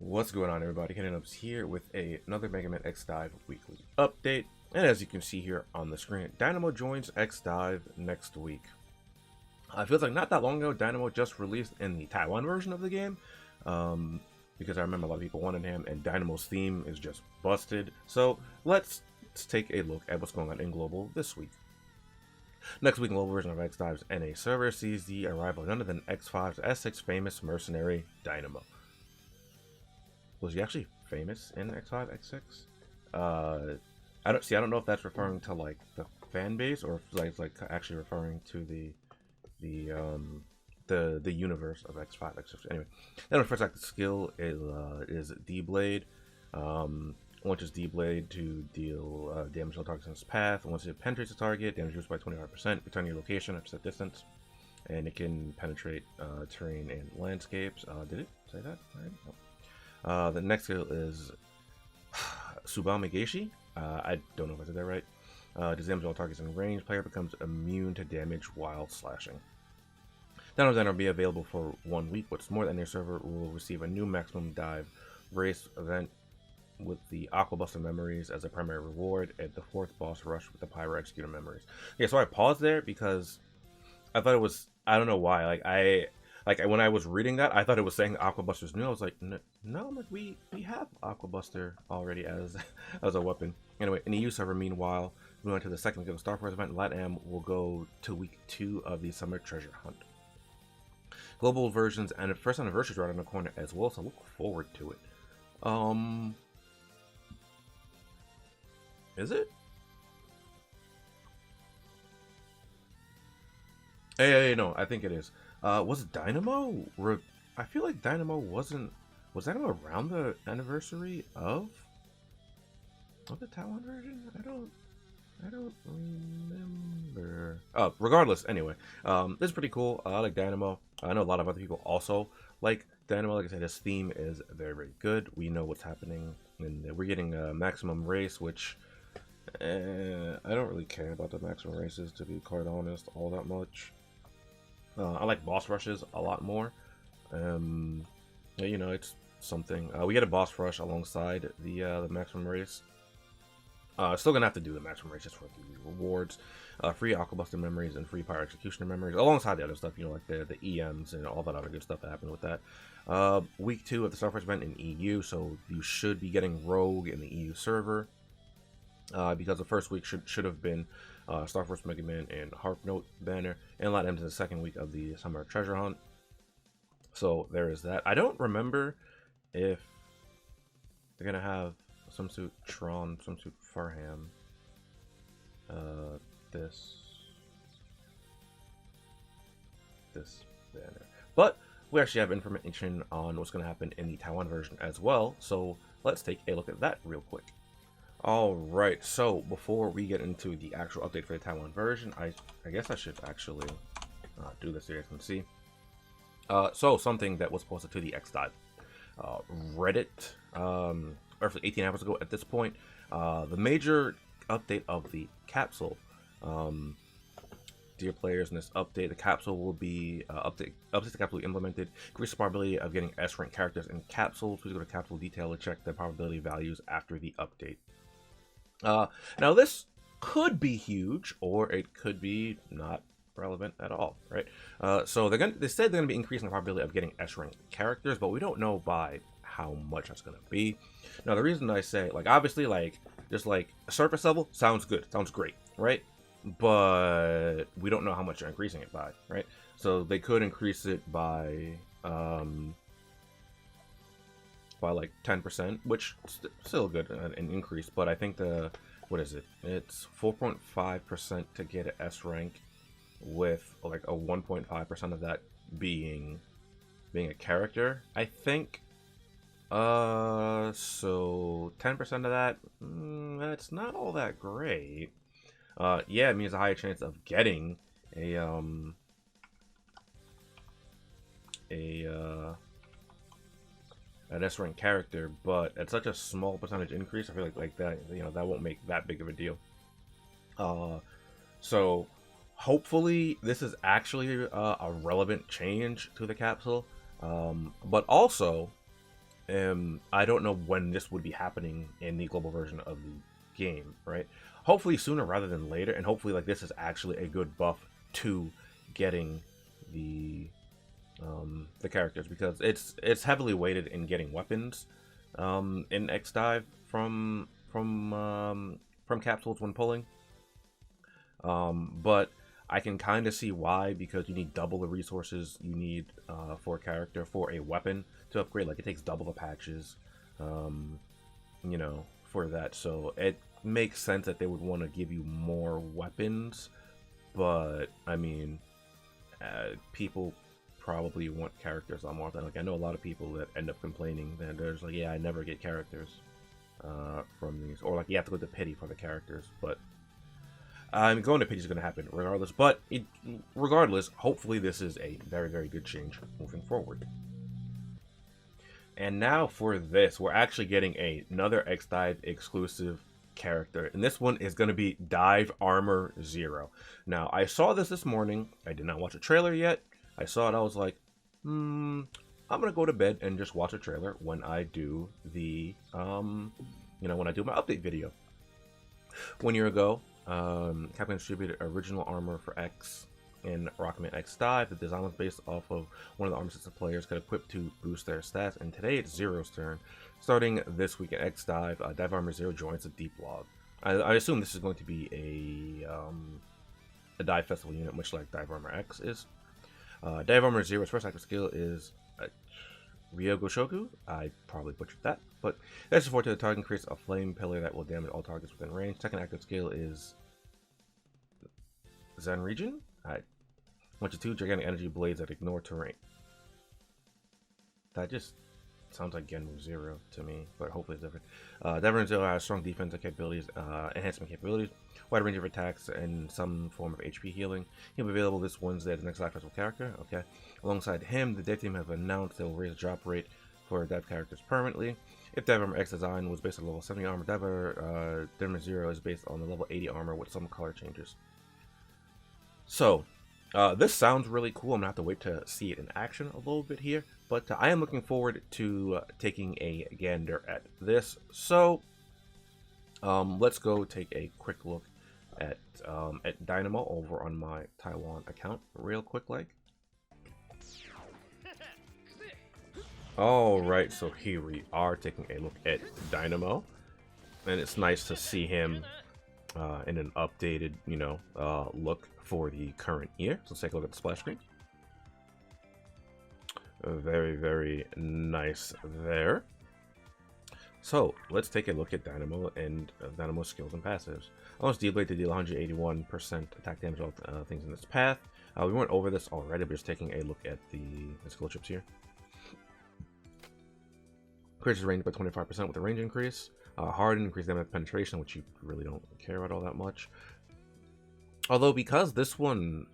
What's going on, everybody? TheKennyDubz here with another Mega Man X Dive weekly update. And as you can see here on the screen, Dynamo joins X Dive next week. It feels like not that long ago, Dynamo just released in the Taiwan version of the game. Because I remember a lot of people wanted him, and Dynamo's theme is just busted. So let's take a look at what's going on in Global this week. Next week, global version of X Dive's NA server sees the arrival of none other than X5's S6 famous mercenary Dynamo. Was he actually famous in X5, X6? I don't know if that's referring to like the fan base or if it's like actually referring to the universe of X5, X6. Anyway, then the first active skill is D Blade. Launches D Blade to deal damage to targets in its path. Once it penetrates the target, damage reduced by 25%. Return your location at set distance, and it can penetrate terrain and landscapes. Did it say that? Right? Nope. The next skill is Tsubame Geishi. I don't know if I said that right. Does damage all targets in range. Player becomes immune to damage while slashing. Downloads will be available for 1 week. What's more, the NA server will receive a new maximum dive race event with the Aquabuster memories as a primary reward and the 4th boss rush with the Pyro Executor memories. Yeah, so I paused there because I thought it was, I don't know why, like when I was reading that, I thought it was saying Aquabuster's new. I was like, no, like we have Aquabuster already as a weapon. Anyway, in the EU server, meanwhile, we went to the second week of the Star Force event. LATAM will go to week 2 of the Summer Treasure Hunt. Global versions and first anniversary is right on the corner as well, so look forward to it. Is it? Hey, no, I think it is. Was Dynamo? I feel like Dynamo wasn't. Was Dynamo around the anniversary of the Taiwan version? I don't remember. Regardless, anyway, this is pretty cool. I like Dynamo. I know a lot of other people also like Dynamo. Like I said, his theme is very, very good. We know what's happening, and we're getting a maximum race, which I don't really care about the maximum races, to be quite honest, all that much. I like boss rushes a lot more. You know, it's something. We get a boss rush alongside the maximum race. Still gonna have to do the maximum race just for the rewards, free Aquabuster memories and free Pyro Executioner memories, alongside the other stuff. You know, like the EMs and all that other good stuff that happened with that. Week 2 of the Star Force event in EU, so you should be getting Rogue in the EU server. Because the first week should have been Star Force Mega Man and Harp Note banner, and LATAM to the second week of the Summer Treasure Hunt. So there is that. I don't remember if they're gonna have swimsuit Tron, swimsuit Farham, this banner, but we actually have information on what's gonna happen in the Taiwan version as well. So let's take a look at that real quick. Alright, so before we get into the actual update for the Taiwan version, I guess I should actually do this so you guys can see. So something that was posted to the X Dive Reddit, roughly 18 hours ago at this point, the major update of the capsule. Dear players, in this update, the capsule will be updates the capsule will be implemented. Increase the probability of getting S-rank characters in capsules. Please go to capsule detail to check the probability values after the update. Now this could be huge, or it could be not relevant at all, right? So they said they're gonna be increasing the probability of getting S-rank characters, but we don't know by how much that's gonna be. Now the reason I say, like, obviously, like, just like surface level sounds good, sounds great, right? But we don't know how much they're increasing it by, right? So they could increase it by like 10%, which is still good, an increase. But I think what is it? It's 4.5% to get an S rank, with like a 1.5% of that being a character, I think. So 10% of that, that's not all that great. Yeah, it means a higher chance of getting an S-rank character, but at such a small percentage increase, I feel like that, you know, that won't make that big of a deal. So hopefully this is actually a relevant change to the capsule, but also I don't know when this would be happening in the global version of the game, right? Hopefully sooner rather than later, and hopefully like this is actually a good buff to getting the characters, because it's heavily weighted in getting weapons in X Dive from capsules when pulling. But I can kind of see why, because you need double the resources you need for a character for a weapon to upgrade. Like it takes double the patches, you know, for that. So it makes sense that they would want to give you more weapons. But I mean, people probably want characters a lot more often. Like I know a lot of people that end up complaining that there's like, yeah, I never get characters from these, or like you have to go to pity for the characters. But going to pity is going to happen regardless. But regardless, hopefully this is a very, very good change moving forward. And now for this, we're actually getting another X Dive exclusive character, and this one is going to be Dive Armor Zero. Now I saw this morning. I did not watch a trailer yet. I saw it, I was like, I'm gonna go to bed and just watch a trailer when I do the when I do my update video. 1 year ago, Capcom distributed original armor for X in Rockman X Dive. The design was based off of one of the armor sets the players could equip to boost their stats, and today it's Zero's turn. Starting this week at X Dive, Dive Armor Zero joins the Deep Log. I assume this is going to be a Dive Festival unit, much like Dive Armor X is. Dive Armor Zero's first active skill is Ryogo Shoku. I probably butchered that, but that's support to the target, creates a flame pillar that will damage all targets within range. Second active skill is Zen Region. 1-2 gigantic energy blades that ignore terrain. That just sounds like Genmu Zero to me, but hopefully it's different. Dive Armor Zero has strong defensive capabilities, enhancement capabilities, wide range of attacks, and some form of HP healing. He'll be available this Wednesday as the next Live Festival character. Okay. Alongside him, the dev team have announced they will raise the drop rate for dev characters permanently. If Dive Armor X design was based on level 70 armor, Dive Armor Zero is based on the level 80 armor with some color changes. So, this sounds really cool. I'm gonna have to wait to see it in action a little bit here, but I am looking forward to taking a gander at this. So, let's go take a quick look at Dynamo over on my Taiwan account, real quick, like. All right, so here we are taking a look at Dynamo, and it's nice to see him in an updated, look for the current year. So let's take a look at the splash screen. Very, very nice there. So let's take a look at Dynamo and Dynamo's skills and passives. Almost D-Blade to deal 181% attack damage to all things in its path. We went over this already, but just taking a look at the skill chips here. Increases range by 25% with a range increase. Harden, increase damage penetration, which you really don't care about all that much. Although, because this one,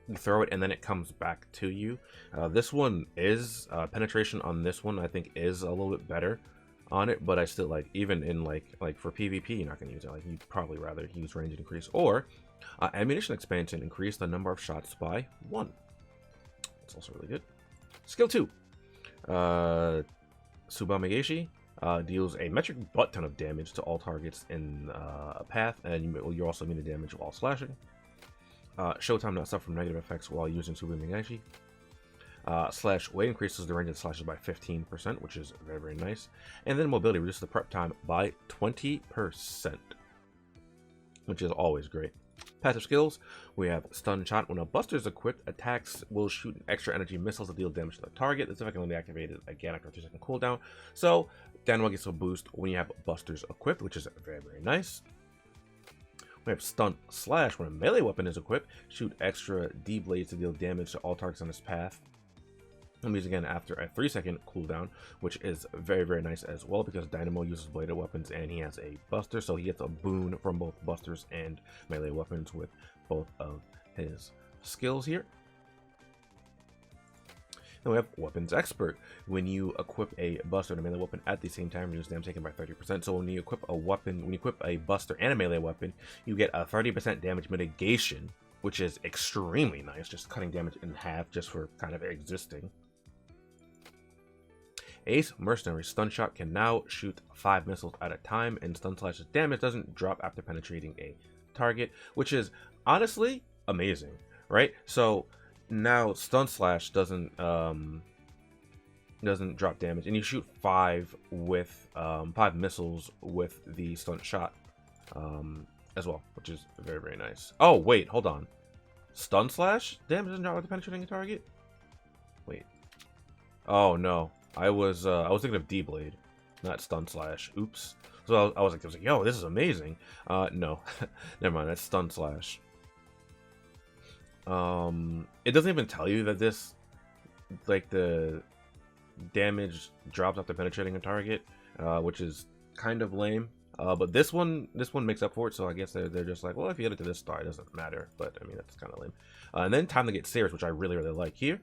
you throw it and then it comes back to you, this one is, penetration on this one, I think, is a little bit better on it, but I still, like, even in, like for PvP, you're not going to use it. Like, you'd probably rather use range increase, or ammunition expansion, increase the number of shots by 1. That's also really good. Skill 2. Tsubamegeshi deals a metric butt ton of damage to all targets in a path, and you're also immune to damage while slashing. Showtime not suffer from negative effects while using Tsubamegeshi. Slash weight increases the range of slashes by 15%, which is very, very nice. And then mobility reduces the prep time by 20%, which is always great. Passive skills, we have Stun Shot. When a buster is equipped, attacks will shoot extra energy missiles to deal damage to the target. This effect can only be activated again after a 2-second cooldown. So, Dynamo gets a boost when you have busters equipped, which is very, very nice. We have Stunt Slash. When a melee weapon is equipped, shoot extra D-blades to deal damage to all targets on this path. And use again after a 3-second cooldown, which is very, very nice as well, because Dynamo uses bladed weapons and he has a buster, so he gets a boon from both busters and melee weapons with both of his skills here. Then we have Weapons Expert. When you equip a buster and a melee weapon at the same time, reduce damage taken by 30%. So when you equip a weapon, when you equip a buster and a melee weapon, you get a 30% damage mitigation, which is extremely nice, just cutting damage in half just for kind of existing. Ace Mercenary Stun Shot can now shoot 5 missiles at a time, and Stun Slash's damage doesn't drop after penetrating a target, which is honestly amazing, right? So now Stun Slash doesn't drop damage, and you shoot 5 with 5 missiles with the Stun Shot as well, which is very, very nice. Oh wait, hold on. Stun Slash damage doesn't drop after penetrating a target? Wait. Oh no. I was thinking of D-Blade, not Stun Slash. Oops. So I was like, yo, this is amazing. No. Never mind, that's Stun Slash. It doesn't even tell you that this, like, the damage drops after penetrating a target, which is kind of lame. But this one makes up for it, so I guess they're just like, well, if you get it to this star, it doesn't matter. But I mean, that's kind of lame. And then Time to Get Serious, which I really, really like here.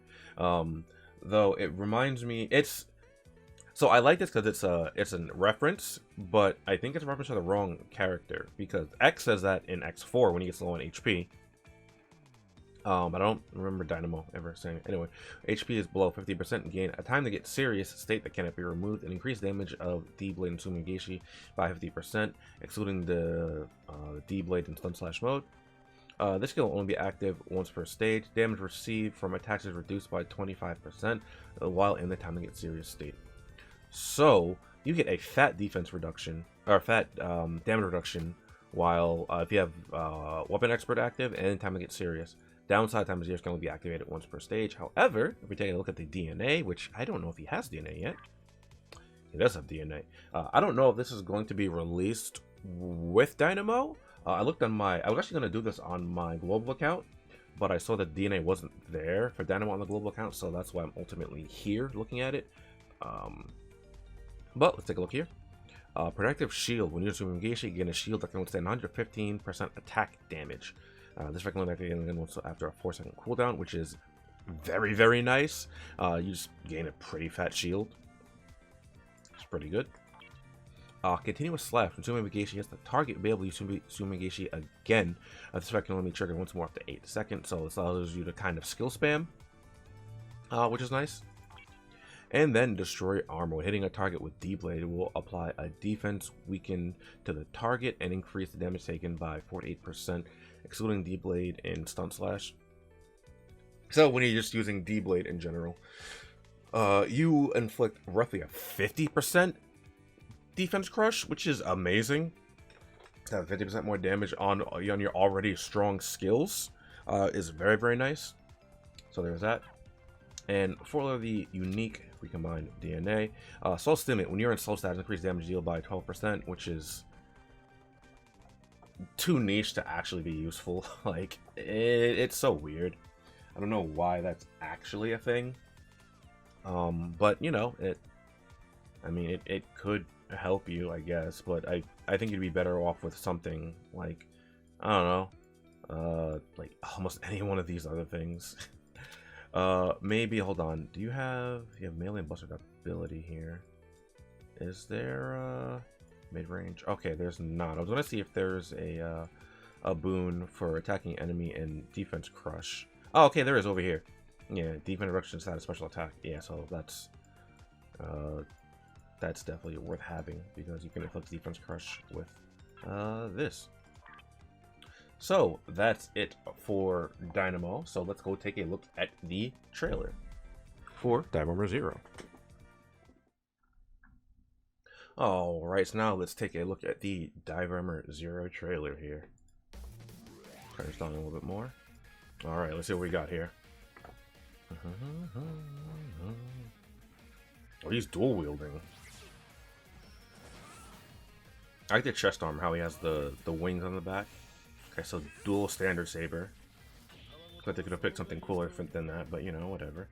Though it reminds me, so I like this because it's a reference, but I think it's a reference to the wrong character, because X says that in X4 when he gets low on HP. I don't remember Dynamo ever saying it. Anyway, HP is below 50%, gain a Time to Get Serious state that cannot be removed, and increase damage of D-Blade and Tsumigashi by 50%, excluding the D-Blade and Stun Slash mode. This skill will only be active once per stage. Damage received from attacks is reduced by 25% while in the Time to Get Serious state. So you get a fat defense reduction, or fat damage reduction, while if you have Weapon Expert active and Time to Get Serious. Downside, Time to Get Serious can only be activated once per stage. However, if we take a look at the DNA, which I don't know if he has DNA yet. He does have DNA. I don't know if this is going to be released with Dynamo. I looked on I was actually going to do this on my global account, but I saw that DNA wasn't there for Dynamo on the global account, so that's why I'm ultimately here looking at it. But let's take a look here. Protective Shield. When using Tsumigashi, gain a shield that can withstand 115% attack damage. This can only activate again after a 4-second cooldown, which is very, very nice. You just gain a pretty fat shield. It's pretty good. Continuous Slash. When Tsumigashi hits the target, you'll be able to use Tsumigashi again. This effect can only be triggered once more after 8 seconds, so this allows you to kind of skill spam, which is nice. And then Destroy Armor. When hitting a target with D-Blade, will apply a defense weaken to the target and increase the damage taken by 48%, excluding D-Blade and Stun Slash. So when you're just using D-Blade in general, you inflict roughly a 50% defense crush, which is amazing. To have 50% more damage on your already strong skills is very, very nice. So there's that. And for the unique recombined DNA, Soul Stimulate. When you're in slow status, increase damage deal by 12%, which is too niche to actually be useful. Like, it's so weird. I don't know why that's actually a thing. But you know, it could help you, I guess, but I think you'd be better off with something like, I don't know, like almost any one of these other things. Maybe, hold on, you have melee and buster ability here. Is there mid-range? Okay, there's not. I was gonna see if there's a boon for attacking enemy and defense crush. Oh, okay, there is over here. Yeah, defense reduction stat of special attack. Yeah, so that's definitely worth having, because you can inflict defense crush with this. So that's it for Dynamo. So let's go take a look at the trailer for Dynamo Zero. Alright, so now let's take a look at the Dynamo Zero trailer here. Turn this down a little bit more. Alright, let's see what we got here. Oh, he's dual wielding. I like the chest armor, how he has the wings on the back. Okay, so dual standard saber. But they could have picked something cooler than that, but you know, whatever.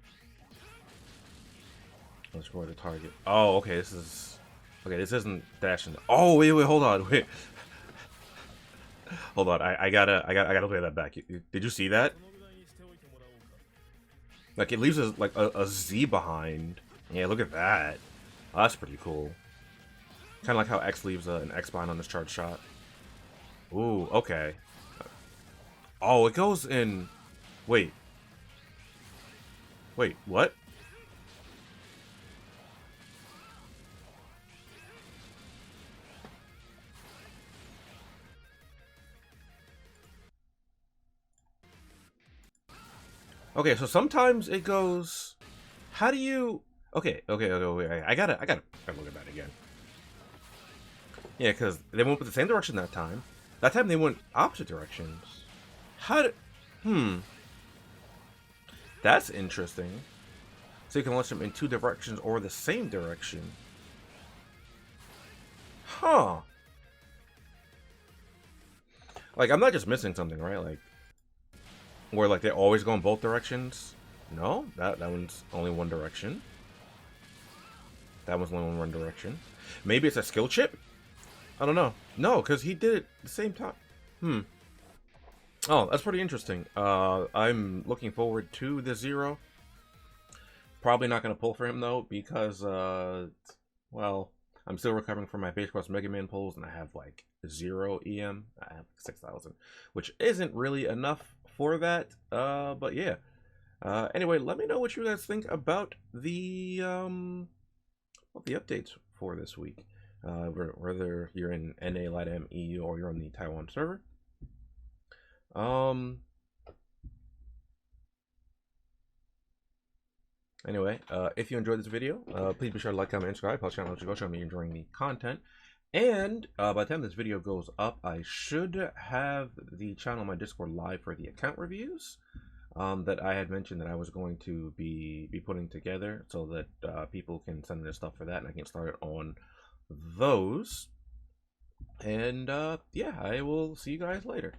Let's go to the target. Oh, okay, this isn't dashing. Oh, wait, hold on, wait. Hold on, I gotta play that back. Did you see that? Like, it leaves like a Z behind. Yeah, look at that. Oh, that's pretty cool. Kind of like how X leaves an X behind on this charge shot. Ooh, okay. Oh, it goes in... Wait. Wait, what? Okay, so sometimes it goes. How do you? Okay. Wait, I gotta look at that again. Yeah, because they went the same direction that time. That time they went opposite directions. How did? That's interesting. So you can launch them in two directions or the same direction. Huh. Like, I'm not just missing something, right? Like, where, like, they always go in both directions. No, that one's only one direction. That one's only one direction. Maybe it's a skill chip? I don't know. No, because he did it the same time. Oh, that's pretty interesting. I'm looking forward to the Zero. Probably not going to pull for him, though, because, well, I'm still recovering from my Base Cross Mega Man pulls, and I have, like, 0 EM. I have 6,000, which isn't really enough for that, but yeah. Anyway, let me know what you guys think about the updates for this week. Whether you're in NA, LATAM, EU, or you're on the Taiwan server. Anyway, if you enjoyed this video, please be sure to like, comment, and subscribe. Post channel, go show me you're enjoying the content. And by the time this video goes up, I should have the channel on my Discord live for the account reviews that I had mentioned that I was going to be putting together, so that people can send their stuff for that, and I can start on those. And yeah, I will see you guys later.